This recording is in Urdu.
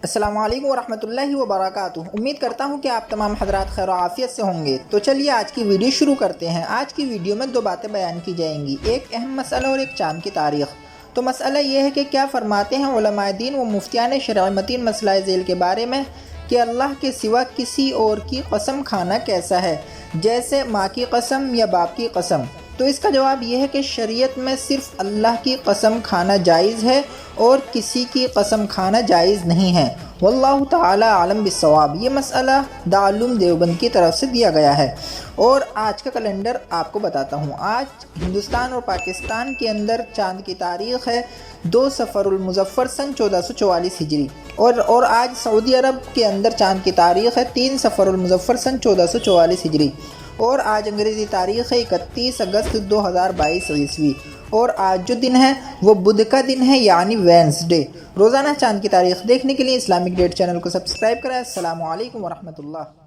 السلام علیکم ورحمۃ اللہ وبرکاتہ۔ امید کرتا ہوں کہ آپ تمام حضرات خیر و عافیت سے ہوں گے۔ تو چلیے آج کی ویڈیو شروع کرتے ہیں۔ آج کی ویڈیو میں دو باتیں بیان کی جائیں گی، ایک اہم مسئلہ اور ایک چاند کی تاریخ۔ تو مسئلہ یہ ہے کہ کیا فرماتے ہیں علماء دین و مفتیان شرع متین مسئلہ ذیل کے بارے میں کہ اللہ کے سوا کسی اور کی قسم کھانا کیسا ہے، جیسے ماں کی قسم یا باپ کی قسم؟ تو اس کا جواب یہ ہے کہ شریعت میں صرف اللہ کی قسم کھانا جائز ہے اور کسی کی قسم کھانا جائز نہیں ہے۔ واللہ تعالی عالم بالصواب۔ یہ مسئلہ دارالعلوم دیوبند کی طرف سے دیا گیا ہے۔ اور آج کا کیلنڈر آپ کو بتاتا ہوں۔ آج ہندوستان اور پاکستان کے اندر چاند کی تاریخ ہے 2 صفر المظفر سن 1444 ہجری، اور آج سعودی عرب کے اندر چاند کی تاریخ ہے 3 صفر المظفر سن 1444 ہجری، اور آج انگریزی تاریخ ہے 31 اگست 2022 عیسوی، اور آج جو دن ہے وہ بدھ کا دن ہے، یعنی وینسڈے۔ روزانہ چاند کی تاریخ دیکھنے کے لیے اسلامک ڈیٹ چینل کو سبسکرائب کریں۔ السلام علیکم ورحمۃ اللہ۔